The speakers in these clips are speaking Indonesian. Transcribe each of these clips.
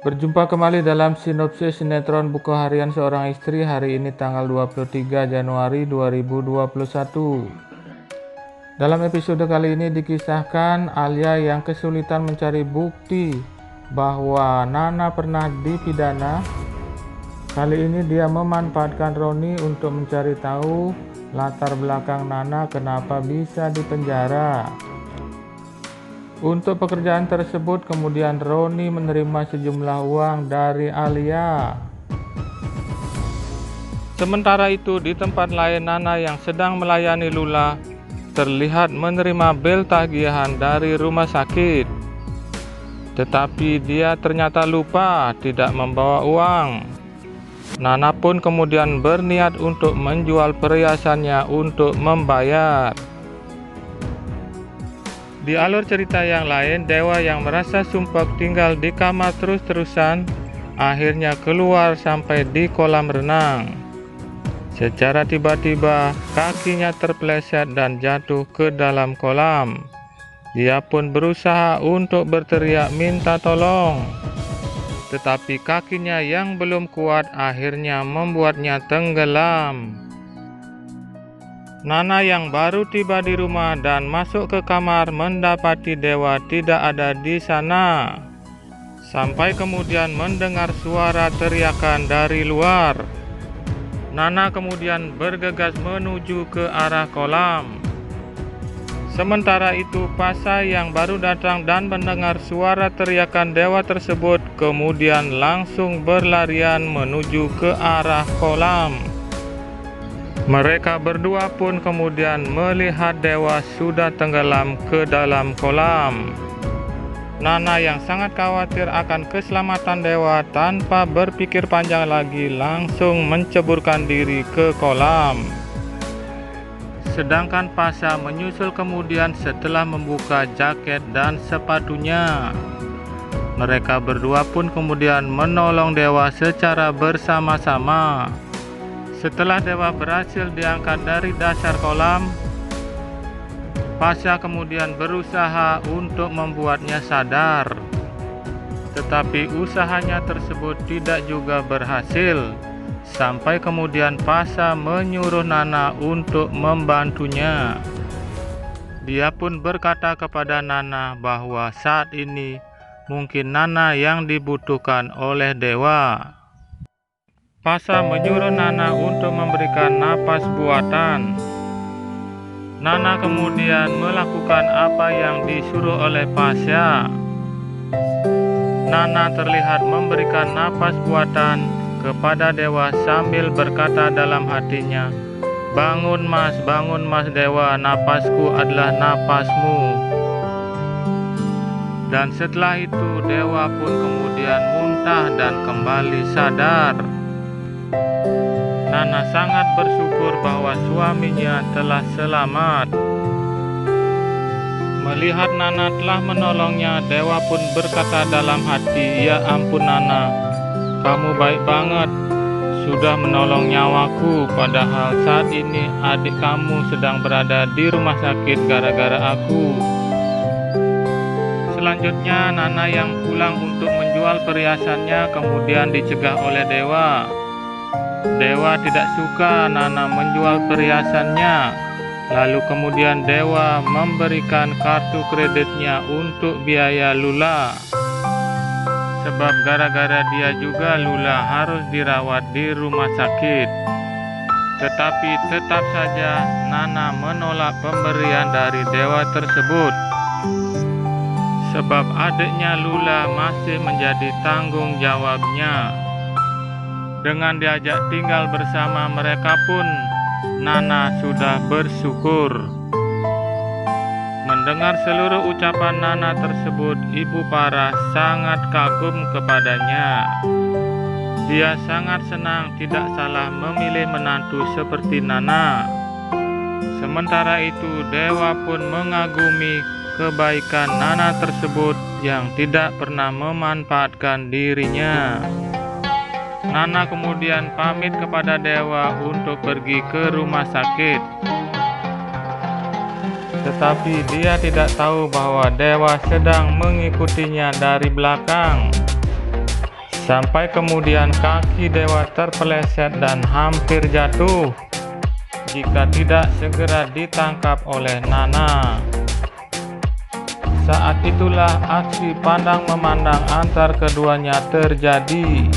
Berjumpa kembali dalam sinopsis sinetron Buku Harian Seorang Istri hari ini tanggal 23 Januari 2021. Dalam episode kali ini dikisahkan Alia yang kesulitan mencari bukti bahwa Nana pernah dipidana. Kali ini dia memanfaatkan Roni untuk mencari tahu latar belakang Nana kenapa bisa dipenjara. Untuk pekerjaan tersebut kemudian Roni menerima sejumlah uang dari Alia. Sementara itu di tempat lain Nana yang sedang melayani Lula terlihat menerima bel tagihan dari rumah sakit. Tetapi dia ternyata lupa tidak membawa uang. Nana pun kemudian berniat untuk menjual perhiasannya untuk membayar. Di alur cerita yang lain, Dewa yang merasa sumpek tinggal di kamar terus-terusan akhirnya keluar sampai di kolam renang. Secara tiba-tiba kakinya terpeleset dan jatuh ke dalam kolam. Dia pun berusaha untuk berteriak minta tolong. Tetapi kakinya yang belum kuat akhirnya membuatnya tenggelam. Nana yang baru tiba di rumah dan masuk ke kamar mendapati Dewa tidak ada di sana. Sampai kemudian mendengar suara teriakan dari luar. Nana kemudian bergegas menuju ke arah kolam. Sementara itu Pasha yang baru datang dan mendengar suara teriakan Dewa tersebut kemudian langsung berlarian menuju ke arah kolam. Mereka berdua pun kemudian melihat Dewa sudah tenggelam ke dalam kolam. Nana yang sangat khawatir akan keselamatan Dewa tanpa berpikir panjang lagi langsung menceburkan diri ke kolam. Sedangkan Pasha menyusul kemudian setelah membuka jaket dan sepatunya. Mereka berdua pun kemudian menolong Dewa secara bersama-sama. Setelah Dewa berhasil diangkat dari dasar kolam, Pasha kemudian berusaha untuk membuatnya sadar. Tetapi usahanya tersebut tidak juga berhasil. Sampai kemudian Pasha menyuruh Nana untuk membantunya. Dia pun berkata kepada Nana bahwa saat ini mungkin Nana yang dibutuhkan oleh Dewa. Pasha menyuruh Nana untuk memberikan napas buatan. Nana kemudian melakukan apa yang disuruh oleh Pasha. Nana terlihat memberikan napas buatan kepada Dewa sambil berkata dalam hatinya, bangun mas Dewa, napasku adalah napasmu." Dan setelah itu Dewa pun kemudian muntah dan kembali sadar. Nana sangat bersyukur bahwa suaminya telah selamat. Melihat Nana telah menolongnya, Dewa pun berkata dalam hati, "Ya ampun Nana, kamu baik banget, sudah menolong nyawaku, padahal saat ini adik kamu sedang berada di rumah sakit gara-gara aku." Selanjutnya Nana yang pulang untuk menjual perhiasannya kemudian dicegah oleh Dewa. Dewa tidak suka Nana menjual perhiasannya. Lalu kemudian Dewa memberikan kartu kreditnya untuk biaya Lula. Sebab gara-gara dia juga Lula harus dirawat di rumah sakit. Tetapi tetap saja Nana menolak pemberian dari Dewa tersebut. Sebab adiknya Lula masih menjadi tanggung jawabnya. Dengan diajak tinggal bersama mereka pun Nana sudah bersyukur. Mendengar seluruh ucapan Nana tersebut, Ibu Parah sangat kagum kepadanya. Dia sangat senang tidak salah memilih menantu seperti Nana. Sementara itu Dewa pun mengagumi kebaikan Nana tersebut yang tidak pernah memanfaatkan dirinya. Nana kemudian pamit kepada Dewa untuk pergi ke rumah sakit. Tetapi dia tidak tahu bahwa Dewa sedang mengikutinya dari belakang. sampai kemudian kaki dewa terpeleset dan hampir jatuh jika tidak segera ditangkap oleh Nana. Saat itulah aksi pandang-memandang antar keduanya terjadi.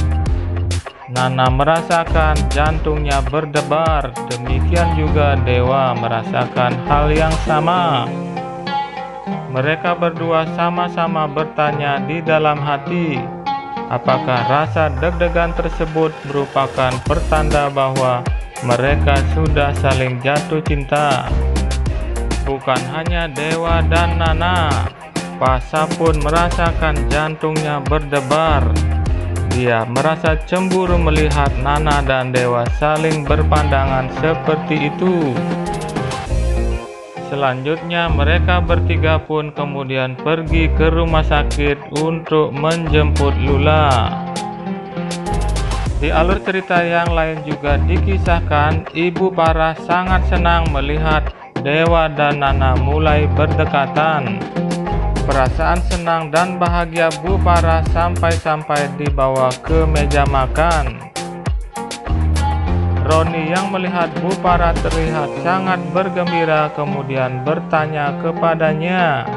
Nana merasakan jantungnya berdebar, demikian juga dewa merasakan hal yang sama. Mereka berdua sama-sama bertanya di dalam hati, apakah rasa deg-degan tersebut merupakan pertanda bahwa mereka sudah saling jatuh cinta. Bukan hanya dewa dan Nana, Pasha pun merasakan jantungnya berdebar. Dia merasa cemburu melihat Nana dan dewa saling berpandangan seperti itu. Selanjutnya mereka bertiga pun kemudian pergi ke rumah sakit untuk menjemput Lula. Di alur cerita yang lain juga dikisahkan Ibu Parah sangat senang melihat dewa dan Nana mulai berdekatan. Perasaan senang dan bahagia Bu Parah sampai-sampai dibawa ke meja makan. Roni yang melihat Bu Parah terlihat sangat bergembira kemudian bertanya kepadanya,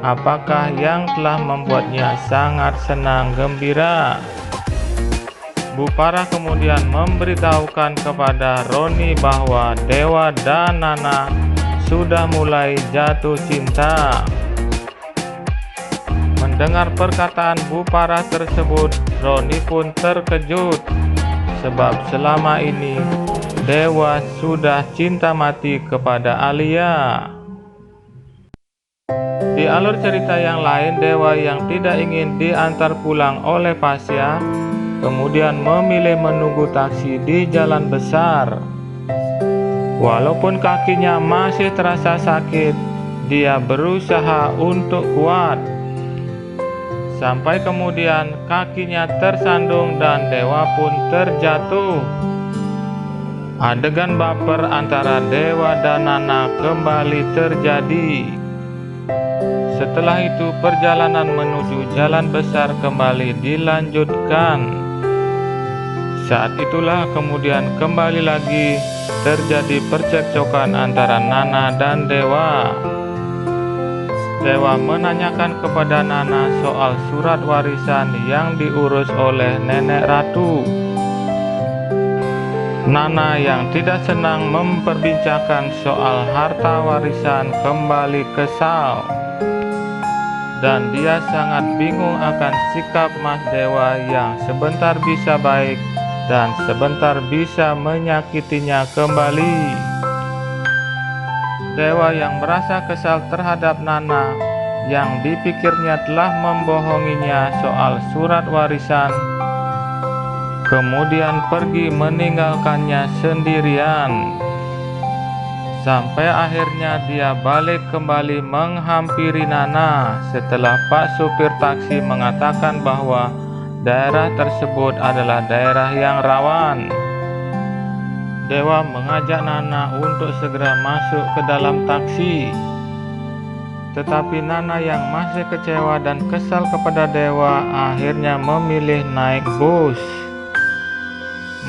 apakah yang telah membuatnya sangat senang gembira. Bu Parah kemudian memberitahukan kepada Roni bahwa dewa dan Nana sudah mulai jatuh cinta. Mendengar perkataan Bu Parah tersebut, Roni pun terkejut. Sebab selama ini dewa sudah cinta mati kepada Alia. Di alur cerita yang lain, dewa yang tidak ingin diantar pulang oleh Pasha kemudian memilih menunggu taksi di jalan besar. Walaupun kakinya masih terasa sakit, dia berusaha untuk kuat. Sampai kemudian kakinya tersandung dan dewa pun terjatuh. Adegan baper antara dewa dan Nana kembali terjadi. Setelah itu perjalanan menuju jalan besar kembali dilanjutkan. Saat itulah kemudian kembali lagi terjadi percekcokan antara Nana dan dewa. Dewa menanyakan kepada Nana soal surat warisan yang diurus oleh nenek ratu. Nana yang tidak senang memperbincangkan soal harta warisan kembali kesal. Dan dia sangat bingung akan sikap Mas Dewa yang sebentar bisa baik dan sebentar bisa menyakitinya kembali. Dewa yang merasa kesal terhadap Nana yang dipikirnya telah membohonginya soal surat warisan, kemudian pergi meninggalkannya sendirian. Sampai akhirnya dia balik kembali menghampiri Nana setelah Pak supir taksi mengatakan bahwa daerah tersebut adalah daerah yang rawan. Dewa mengajak Nana untuk segera masuk ke dalam taksi. Tetapi Nana yang masih kecewa dan kesal kepada dewa akhirnya memilih naik bus.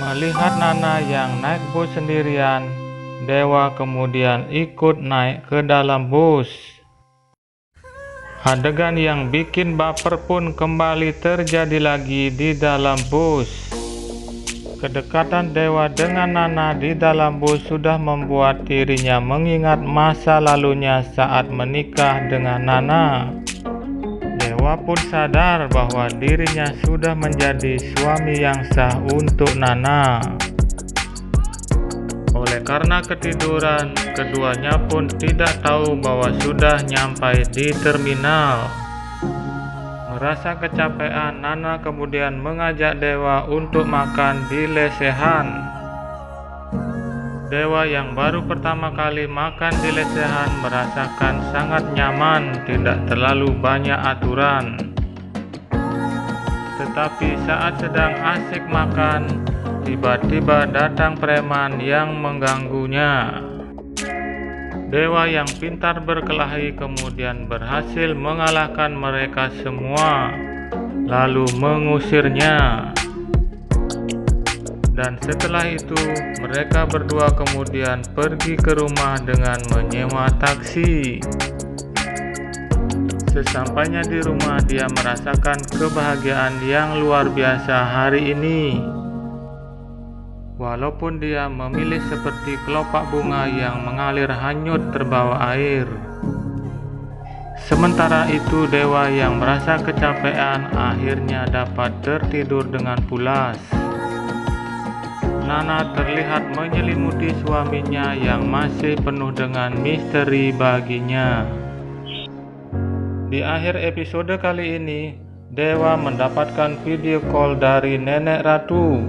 Melihat Nana yang naik bus sendirian, dewa kemudian ikut naik ke dalam bus. Adegan yang bikin baper pun kembali terjadi lagi di dalam bus. Kedekatan dewa dengan Nana di dalam bus sudah membuat dirinya mengingat masa lalunya saat menikah dengan Nana. Dewa pun sadar bahwa dirinya sudah menjadi suami yang sah untuk Nana. Oleh karena ketiduran, keduanya pun tidak tahu bahwa sudah nyampai di terminal. Merasa kecapean, Nana kemudian mengajak dewa untuk makan di lesehan. Dewa yang baru pertama kali makan di lesehan merasakan sangat nyaman, tidak terlalu banyak aturan. Tetapi saat sedang asik makan, tiba-tiba datang preman yang mengganggunya. Dewa yang pintar berkelahi kemudian berhasil mengalahkan mereka semua. lalu mengusirnya. Dan setelah itu, mereka berdua kemudian pergi ke rumah dengan menyewa taksi. Sesampainya di rumah, dia merasakan kebahagiaan yang luar biasa hari ini. Walaupun dia memilih seperti kelopak bunga yang mengalir hanyut terbawa air. Sementara itu, dewa yang merasa kecapean akhirnya dapat tertidur dengan pulas. Nana terlihat menyelimuti suaminya yang masih penuh dengan misteri baginya. Di akhir episode kali ini, dewa mendapatkan video call dari Nenek Ratu.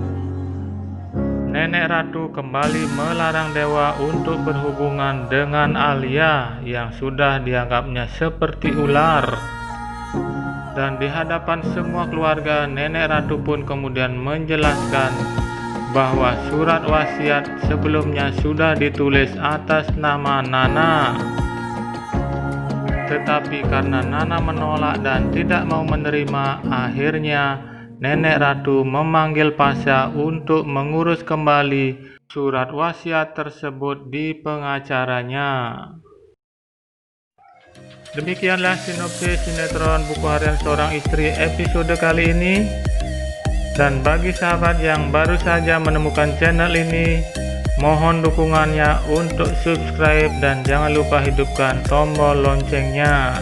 Nenek Ratu kembali melarang dewa untuk berhubungan dengan Alia yang sudah dianggapnya seperti ular. Dan di hadapan semua keluarga, Nenek Ratu pun kemudian menjelaskan bahwa surat wasiat sebelumnya sudah ditulis atas nama Nana. Tetapi karena Nana menolak dan tidak mau menerima, akhirnya Nenek Ratu memanggil Pasha untuk mengurus kembali surat wasiat tersebut di pengacaranya. Demikianlah sinopsis sinetron Buku Harian Seorang Istri episode kali ini. Dan bagi sahabat yang baru saja menemukan channel ini, mohon dukungannya untuk subscribe dan jangan lupa hidupkan tombol loncengnya.